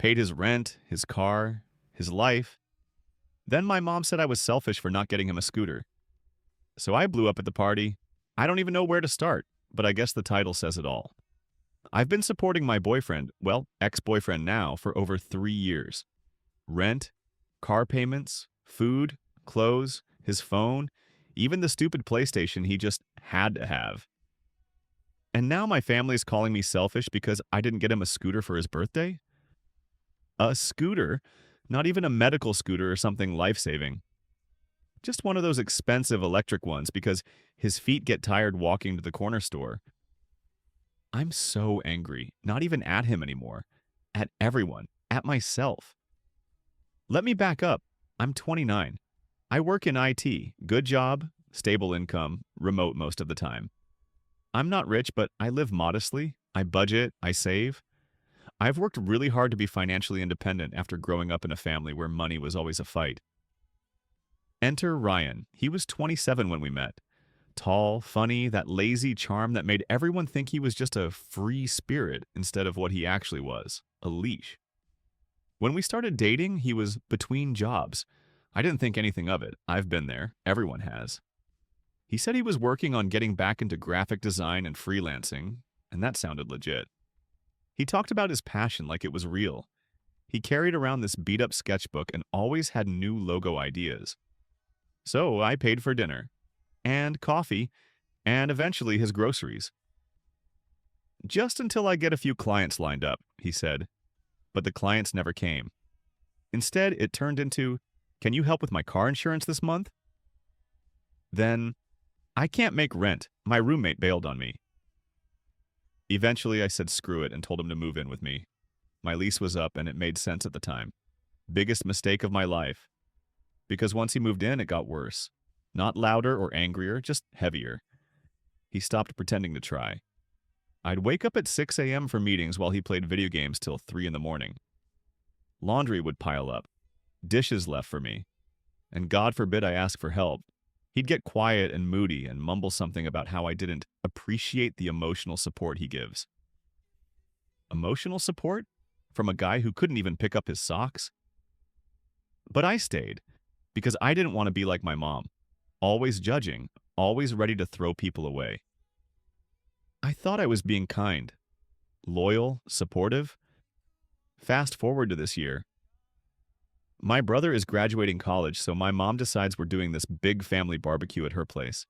paid his rent, his car, his life. Then my mom said I was selfish for not getting him a scooter. So I blew up at the party. I don't even know where to start, but I guess the title says it all. I've been supporting my boyfriend, well, ex-boyfriend now, for over 3 years. Rent, car payments, food, clothes, his phone, even the stupid PlayStation he just had to have. And now my family is calling me selfish because I didn't get him a scooter for his birthday? A scooter? Not even a medical scooter or something life-saving. Just one of those expensive electric ones because his feet get tired walking to the corner store. I'm so angry, not even at him anymore. At everyone. At myself. Let me back up. I'm 29. I work in IT. Good job, stable income, remote most of the time. I'm not rich, but I live modestly. I budget, I save. I've worked really hard to be financially independent after growing up in a family where money was always a fight. Enter Ryan. He was 27 when we met. Tall, funny, that lazy charm that made everyone think he was just a free spirit instead of what he actually was, a leash. When we started dating, he was between jobs. I didn't think anything of it. I've been there. Everyone has. He said he was working on getting back into graphic design and freelancing, and that sounded legit. He talked about his passion like it was real. He carried around this beat-up sketchbook and always had new logo ideas. So I paid for dinner, and coffee, and eventually his groceries. Just until I get a few clients lined up, he said. But the clients never came. Instead, it turned into, can you help with my car insurance this month? Then, I can't make rent. My roommate bailed on me. Eventually, I said screw it and told him to move in with me. My lease was up and it made sense at the time. Biggest mistake of my life. Because once he moved in, it got worse. Not louder or angrier, just heavier. He stopped pretending to try. I'd wake up at 6 a.m. for meetings while he played video games till 3 in the morning. Laundry would pile up. Dishes left for me. And God forbid I ask for help. He'd get quiet and moody and mumble something about how I didn't appreciate the emotional support he gives. Emotional support? From a guy who couldn't even pick up his socks? But I stayed, because I didn't want to be like my mom. Always judging, always ready to throw people away. I thought I was being kind, loyal, supportive. Fast forward to this year. My brother is graduating college, so my mom decides we're doing this big family barbecue at her place.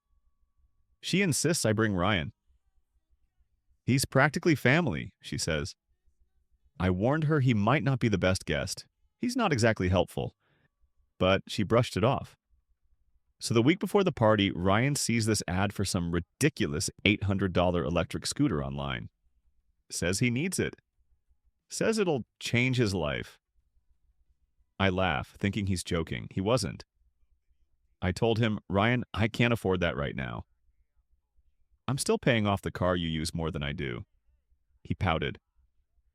She insists I bring Ryan. He's practically family, she says. I warned her he might not be the best guest. He's not exactly helpful. But she brushed it off. So the week before the party, Ryan sees this ad for some ridiculous $800 electric scooter online. Says he needs it. Says it'll change his life. I laugh, thinking he's joking. He wasn't. I told him, Ryan, I can't afford that right now. I'm still paying off the car you use more than I do. He pouted.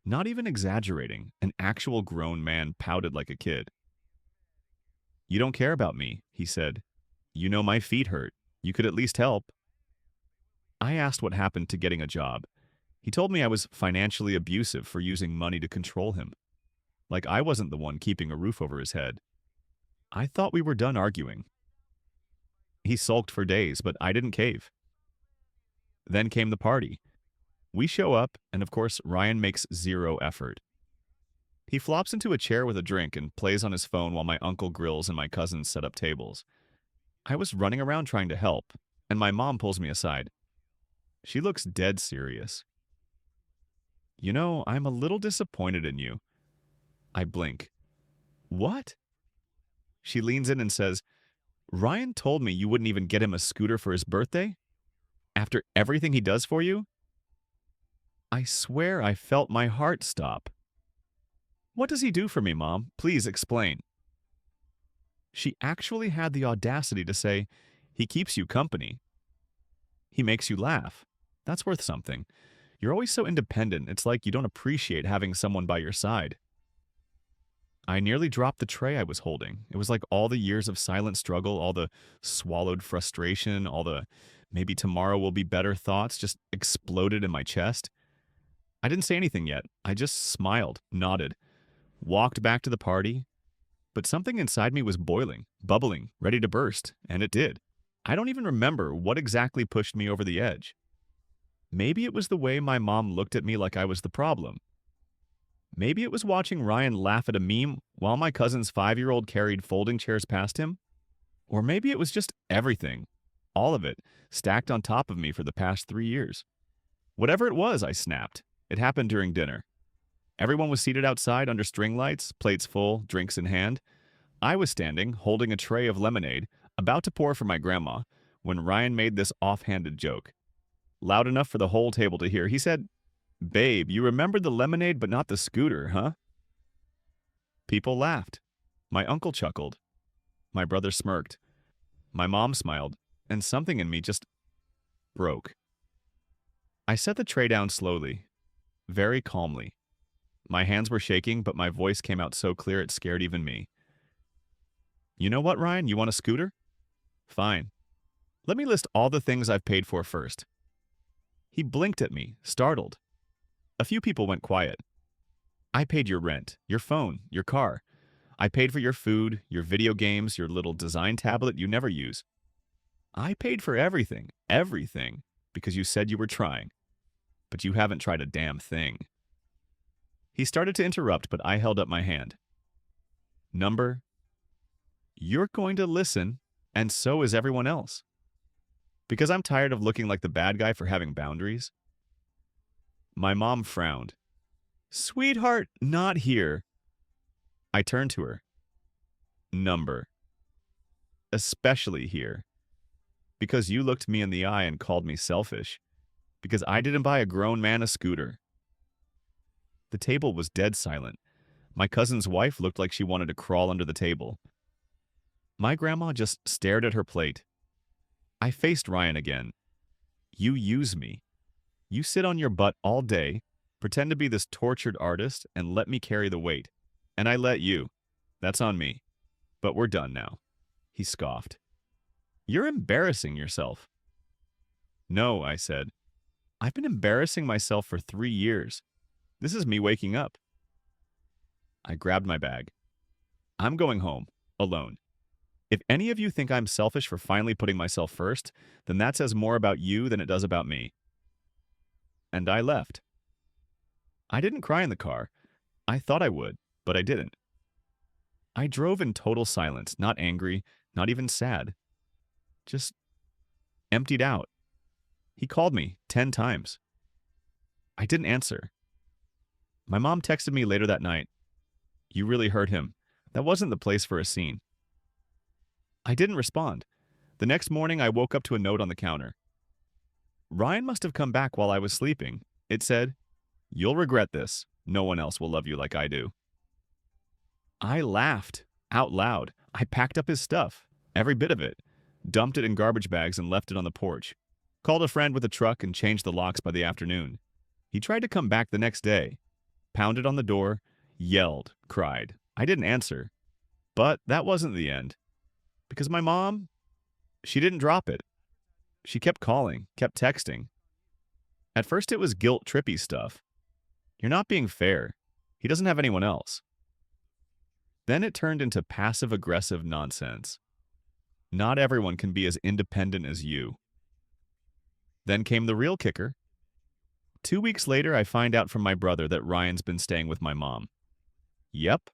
Not even exaggerating. An actual grown man pouted like a kid. You don't care about me, he said. You know my feet hurt. You could at least help. I asked what happened to getting a job. He told me I was financially abusive for using money to control him. Like I wasn't the one keeping a roof over his head. I thought we were done arguing. He sulked for days, but I didn't cave. Then came the party. We show up, and of course, Ryan makes zero effort. He flops into a chair with a drink and plays on his phone while my uncle grills and my cousins set up tables. I was running around trying to help, and my mom pulls me aside. She looks dead serious. You know, I'm a little disappointed in you. I blink. What? She leans in and says, Ryan told me you wouldn't even get him a scooter for his birthday? After everything he does for you? I swear I felt my heart stop. What does he do for me, Mom? Please explain. She actually had the audacity to say, he keeps you company. He makes you laugh. That's worth something. You're always so independent, it's like you don't appreciate having someone by your side. I nearly dropped the tray I was holding. It was like all the years of silent struggle, all the swallowed frustration, all the maybe tomorrow will be better thoughts just exploded in my chest. I didn't say anything yet. I just smiled, nodded. walked back to the party, but something inside me was boiling, bubbling, ready to burst, and it did. I don't even remember what exactly pushed me over the edge. Maybe it was the way my mom looked at me like I was the problem. Maybe it was watching Ryan laugh at a meme while my cousin's 5-year-old carried folding chairs past him. Or maybe it was just everything, all of it, stacked on top of me for the past 3 years. Whatever it was, I snapped. It happened during dinner. Everyone was seated outside under string lights, plates full, drinks in hand. I was standing, holding a tray of lemonade, about to pour for my grandma, when Ryan made this offhanded joke. Loud enough for the whole table to hear, he said, "Babe, you remembered the lemonade but not the scooter, huh?" People laughed. My uncle chuckled. My brother smirked. My mom smiled, and something in me just broke. I set the tray down slowly, very calmly. My hands were shaking, but my voice came out so clear it scared even me. "You know what, Ryan? You want a scooter? Fine. Let me list all the things I've paid for first." He blinked at me, startled. A few people went quiet. "I paid your rent, your phone, your car. I paid for your food, your video games, your little design tablet you never use. I paid for everything, everything, because you said you were trying. But you haven't tried a damn thing." He started to interrupt, but I held up my hand. "Number, you're going to listen, and so is everyone else. Because I'm tired of looking like the bad guy for having boundaries." My mom frowned. "Sweetheart, not here." I turned to her. "Number, especially here. Because you looked me in the eye and called me selfish. Because I didn't buy a grown man a scooter." The table was dead silent. My cousin's wife looked like she wanted to crawl under the table. My grandma just stared at her plate. I faced Ryan again. "You use me. You sit on your butt all day, pretend to be this tortured artist, and let me carry the weight. And I let you. That's on me. But we're done now." He scoffed. "You're embarrassing yourself." "No," I said. "I've been embarrassing myself for 3 years. This is me waking up." I grabbed my bag. "I'm going home, alone. If any of you think I'm selfish for finally putting myself first, then that says more about you than it does about me." And I left. I didn't cry in the car. I thought I would, but I didn't. I drove in total silence, not angry, not even sad. Just emptied out. He called me 10 times. I didn't answer. My mom texted me later that night. "You really hurt him. That wasn't the place for a scene." I didn't respond. The next morning, I woke up to a note on the counter. Ryan must have come back while I was sleeping. It said, "You'll regret this. No one else will love you like I do." I laughed out loud. I packed up his stuff, every bit of it, dumped it in garbage bags and left it on the porch. Called a friend with a truck and changed the locks by the afternoon. He tried to come back the next day, pounded on the door, yelled, cried. I didn't answer. But that wasn't the end. Because my mom, she didn't drop it. She kept calling, kept texting. At first it was guilt-trippy stuff. "You're not being fair. He doesn't have anyone else." Then it turned into passive-aggressive nonsense. "Not everyone can be as independent as you." Then came the real kicker. 2 weeks later, I find out from my brother that Ryan's been staying with my mom. Yep.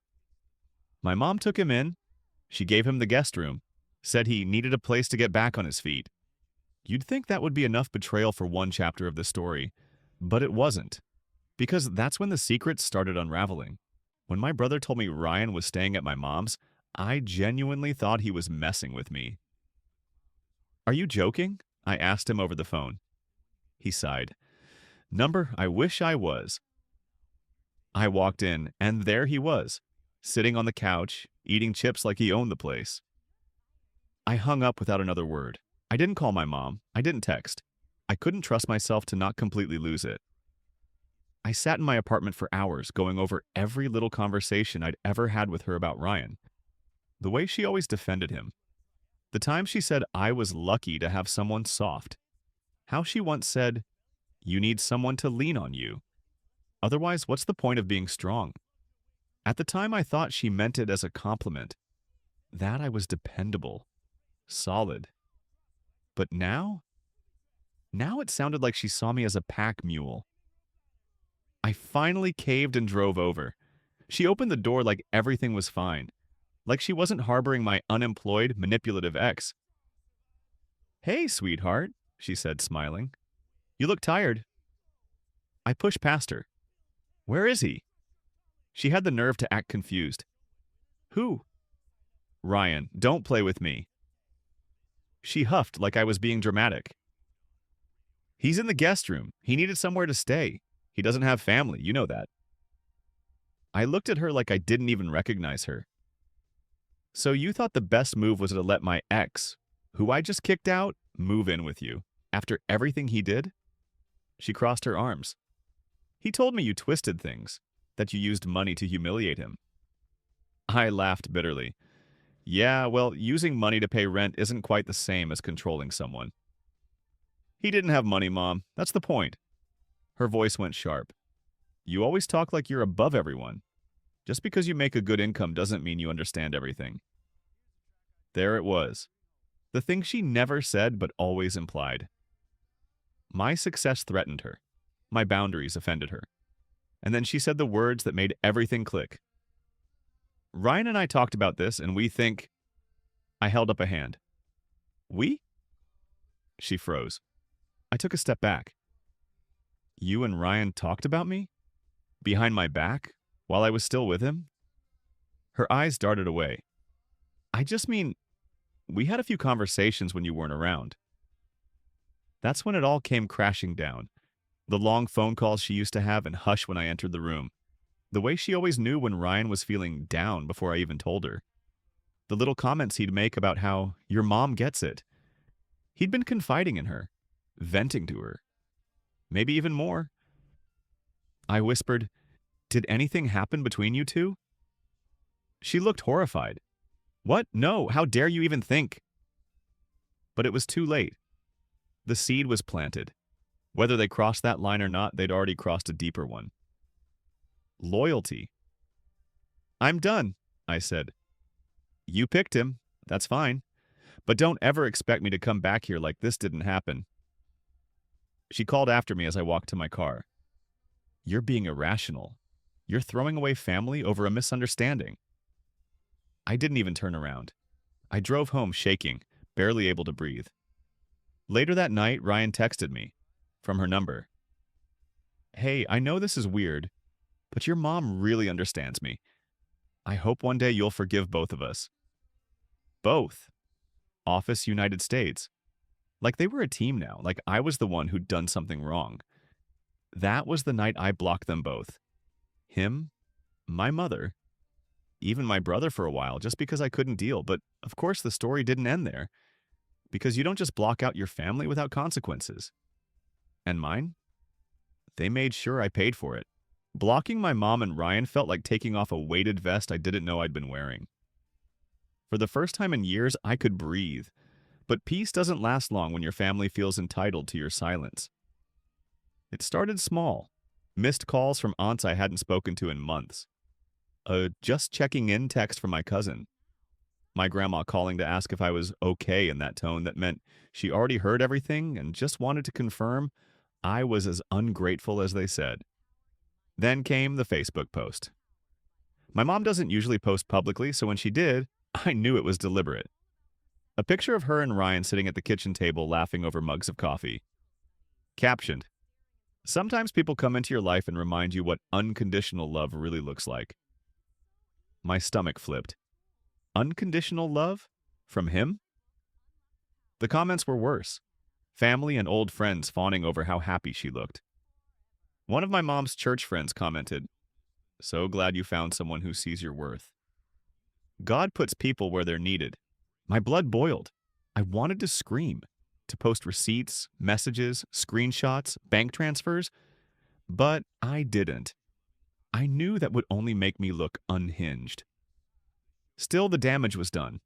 My mom took him in. She gave him the guest room, said he needed a place to get back on his feet. You'd think that would be enough betrayal for one chapter of the story, but it wasn't. Because that's when the secrets started unraveling. When my brother told me Ryan was staying at my mom's, I genuinely thought he was messing with me. "Are you joking?" I asked him over the phone. He sighed. "Number, I wish I was." I walked in, and there he was, sitting on the couch, eating chips like he owned the place. I hung up without another word. I didn't call my mom. I didn't text. I couldn't trust myself to not completely lose it. I sat in my apartment for hours, going over every little conversation I'd ever had with her about Ryan. The way she always defended him. The time she said I was lucky to have someone soft. How she once said, "You need someone to lean on you. Otherwise, what's the point of being strong?" At the time, I thought she meant it as a compliment, that I was dependable, solid. But now it sounded like she saw me as a pack mule. I finally caved and drove over. She opened the door like everything was fine, like she wasn't harboring my unemployed, manipulative ex. "Hey, sweetheart," she said, smiling. "You look tired." I pushed past her. "Where is he?" She had the nerve to act confused. "Who?" "Ryan, don't play with me." She huffed like I was being dramatic. "He's in the guest room. He needed somewhere to stay. He doesn't have family, you know that." I looked at her like I didn't even recognize her. "So you thought the best move was to let my ex, who I just kicked out, move in with you, after everything he did?" She crossed her arms. "He told me you twisted things, that you used money to humiliate him." I laughed bitterly. "Yeah, well, using money to pay rent isn't quite the same as controlling someone." "He didn't have money, Mom. That's the point." Her voice went sharp. "You always talk like you're above everyone. Just because you make a good income doesn't mean you understand everything." There it was. The thing she never said but always implied. My success threatened her. My boundaries offended her. And then she said the words that made everything click. "Ryan and I talked about this, and we think—" I held up a hand. "We?" She froze. I took a step back. "You and Ryan talked about me? Behind my back? While I was still with him?" Her eyes darted away. "I just mean, we had a few conversations when you weren't around." That's when it all came crashing down. The long phone calls she used to have and hush when I entered the room. The way she always knew when Ryan was feeling down before I even told her. The little comments he'd make about how your mom gets it. He'd been confiding in her, venting to her. Maybe even more. I whispered, "Did anything happen between you two?" She looked horrified. "What? No, how dare you even think?" But it was too late. The seed was planted. Whether they crossed that line or not, they'd already crossed a deeper one. Loyalty. "I'm done," I said. "You picked him. That's fine. But don't ever expect me to come back here like this didn't happen." She called after me as I walked to my car. "You're being irrational. You're throwing away family over a misunderstanding." I didn't even turn around. I drove home shaking, barely able to breathe. Later that night, Ryan texted me, from her number. "Hey, I know this is weird, but your mom really understands me. I hope one day you'll forgive both of us." Both. Office United States. Like they were a team now, like I was the one who'd done something wrong. That was the night I blocked them both. Him, my mother, even my brother for a while, just because I couldn't deal. But of course the story didn't end there, because you don't just block out your family without consequences. And mine? They made sure I paid for it. Blocking my mom and Ryan felt like taking off a weighted vest I didn't know I'd been wearing. For the first time in years, I could breathe. But peace doesn't last long when your family feels entitled to your silence. It started small. Missed calls from aunts I hadn't spoken to in months. A just checking in text from my cousin. My grandma calling to ask if I was okay in that tone that meant she already heard everything and just wanted to confirm I was as ungrateful as they said. Then came the Facebook post. My mom doesn't usually post publicly, so when she did, I knew it was deliberate. A picture of her and Ryan sitting at the kitchen table laughing over mugs of coffee. Captioned, "Sometimes people come into your life and remind you what unconditional love really looks like." My stomach flipped. Unconditional love? From him? The comments were worse. Family and old friends fawning over how happy she looked. One of my mom's church friends commented, "So glad you found someone who sees your worth." God puts people where they're needed. My blood boiled. I wanted to scream, to post receipts, messages, screenshots, bank transfers, but I didn't. I knew that would only make me look unhinged. Still, the damage was done.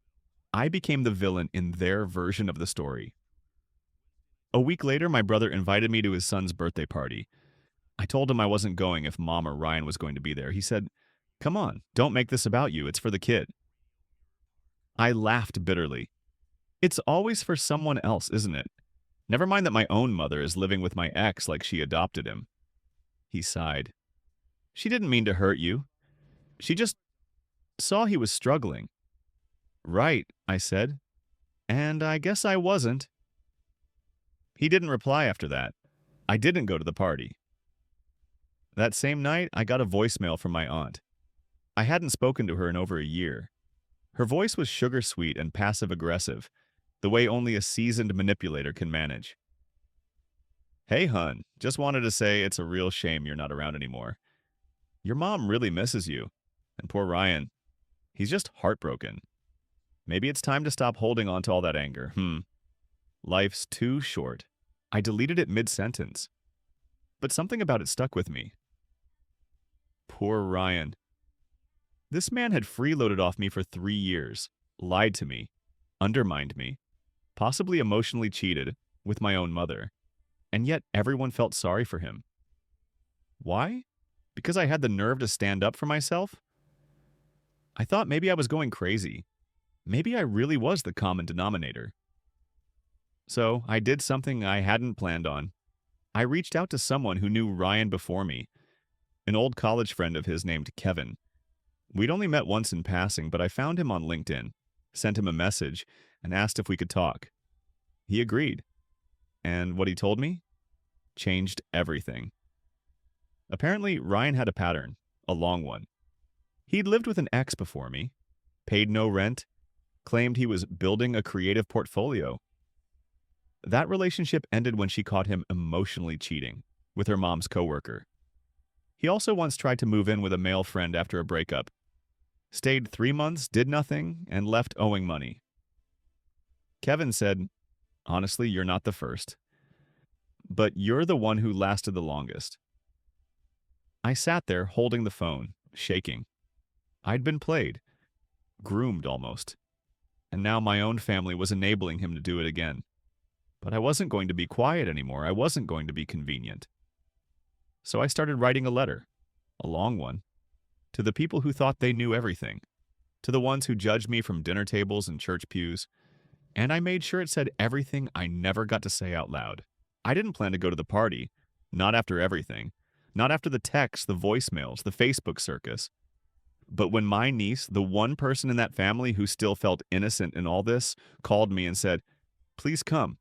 I became the villain in their version of the story. A week later, my brother invited me to his son's birthday party. I told him I wasn't going if Mom or Ryan was going to be there. He said, Come on, don't make this about you. It's for the kid. I laughed bitterly. It's always for someone else, isn't it? Never mind that my own mother is living with my ex like she adopted him. He sighed. She didn't mean to hurt you. She just saw he was struggling. Right, I said. And I guess I wasn't. He didn't reply after that. I didn't go to the party. That same night, I got a voicemail from my aunt. I hadn't spoken to her in over a year. Her voice was sugar-sweet and passive-aggressive, the way only a seasoned manipulator can manage. Hey, hun, just wanted to say it's a real shame you're not around anymore. Your mom really misses you. And poor Ryan, he's just heartbroken. Maybe it's time to stop holding on to all that anger. Life's too short. I deleted it mid-sentence. But something about it stuck with me. Poor Ryan. This man had freeloaded off me for 3 years, lied to me, undermined me, possibly emotionally cheated with my own mother, and yet everyone felt sorry for him. Why? Because I had the nerve to stand up for myself? I thought maybe I was going crazy. Maybe I really was the common denominator. So I did something I hadn't planned on. I reached out to someone who knew Ryan before me, an old college friend of his named Kevin. We'd only met once in passing, but I found him on LinkedIn, sent him a message, and asked if we could talk. He agreed. And what he told me changed everything. Apparently, Ryan had a pattern, a long one. He'd lived with an ex before me, paid no rent, claimed he was building a creative portfolio. That relationship ended when she caught him emotionally cheating with her mom's coworker. He also once tried to move in with a male friend after a breakup. Stayed 3 months, did nothing, and left owing money. Kevin said, honestly, you're not the first. But you're the one who lasted the longest. I sat there holding the phone, shaking. I'd been played, groomed almost. And now my own family was enabling him to do it again. But I wasn't going to be quiet anymore. I wasn't going to be convenient. So I started writing a letter, a long one, to the people who thought they knew everything, to the ones who judged me from dinner tables and church pews, and I made sure it said everything I never got to say out loud. I didn't plan to go to the party, not after everything, not after the texts, the voicemails, the Facebook circus. But when my niece, the one person in that family who still felt innocent in all this, called me and said, please come.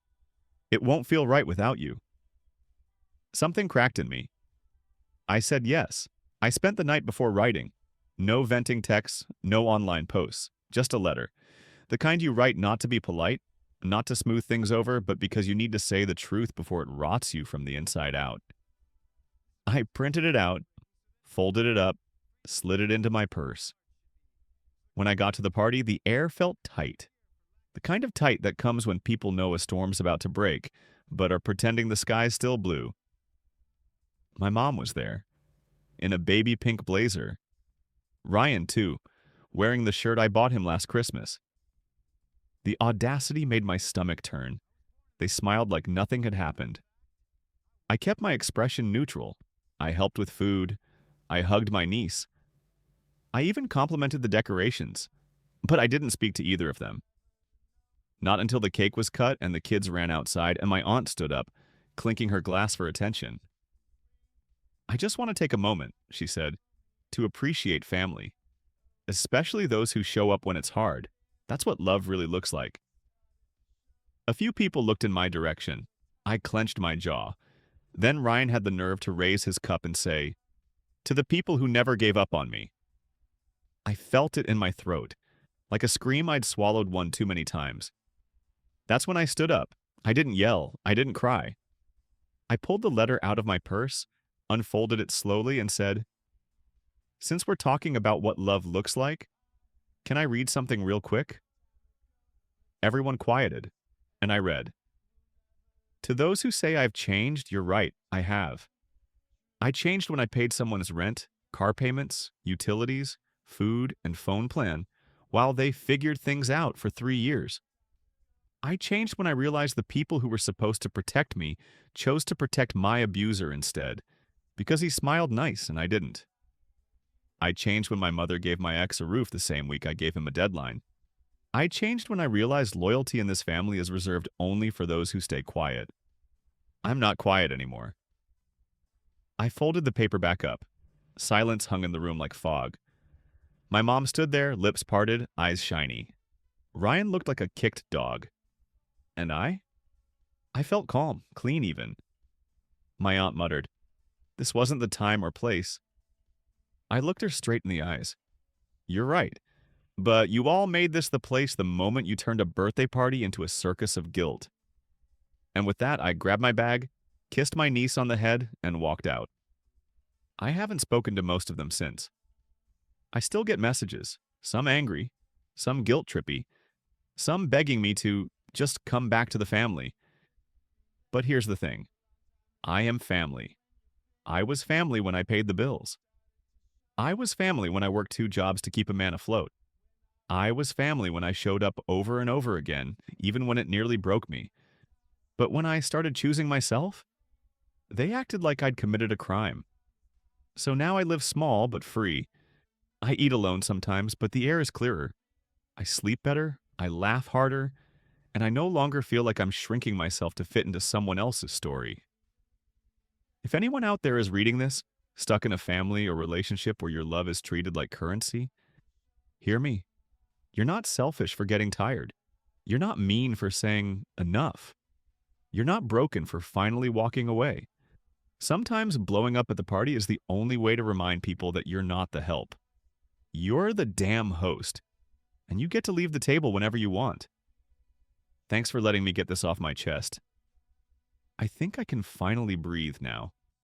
It won't feel right without you. Something cracked in me. I said yes. I spent the night before writing. No venting texts, no online posts, just a letter. The kind you write not to be polite, not to smooth things over, but because you need to say the truth before it rots you from the inside out. I printed it out, folded it up, slid it into my purse. When I got to the party, the air felt tight. The kind of tight that comes when people know a storm's about to break, but are pretending the sky's still blue. My mom was there, in a baby pink blazer. Ryan, too, wearing the shirt I bought him last Christmas. The audacity made my stomach turn. They smiled like nothing had happened. I kept my expression neutral. I helped with food. I hugged my niece. I even complimented the decorations, but I didn't speak to either of them. Not until the cake was cut and the kids ran outside and my aunt stood up, clinking her glass for attention. I just want to take a moment, she said, to appreciate family, especially those who show up when it's hard. That's what love really looks like. A few people looked in my direction. I clenched my jaw. Then Ryan had the nerve to raise his cup and say, to the people who never gave up on me. I felt it in my throat, like a scream I'd swallowed one too many times. That's when I stood up. I didn't yell. I didn't cry. I pulled the letter out of my purse, unfolded it slowly, and said, since we're talking about what love looks like, can I read something real quick? Everyone quieted, and I read, to those who say I've changed, you're right, I have. I changed when I paid someone's rent, car payments, utilities, food, and phone plan, while they figured things out for 3 years. I changed when I realized the people who were supposed to protect me chose to protect my abuser instead, because he smiled nice and I didn't. I changed when my mother gave my ex a roof the same week I gave him a deadline. I changed when I realized loyalty in this family is reserved only for those who stay quiet. I'm not quiet anymore. I folded the paper back up. Silence hung in the room like fog. My mom stood there, lips parted, eyes shiny. Ryan looked like a kicked dog. And I? I felt calm, clean even. My aunt muttered, "This wasn't the time or place." I looked her straight in the eyes. "You're right. But you all made this the place the moment you turned a birthday party into a circus of guilt." And with that, I grabbed my bag, kissed my niece on the head, and walked out. I haven't spoken to most of them since. I still get messages, some angry, some guilt-trippy, some begging me to just come back to the family. But here's the thing. I am family. I was family when I paid the bills. I was family when I worked 2 jobs to keep a man afloat. I was family when I showed up over and over again, even when it nearly broke me. But when I started choosing myself, they acted like I'd committed a crime. So now I live small but free. I eat alone sometimes, but the air is clearer. I sleep better, I laugh harder, and I no longer feel like I'm shrinking myself to fit into someone else's story. If anyone out there is reading this, stuck in a family or relationship where your love is treated like currency, hear me. You're not selfish for getting tired. You're not mean for saying enough. You're not broken for finally walking away. Sometimes blowing up at the party is the only way to remind people that you're not the help. You're the damn host, and you get to leave the table whenever you want. Thanks for letting me get this off my chest. I think I can finally breathe now.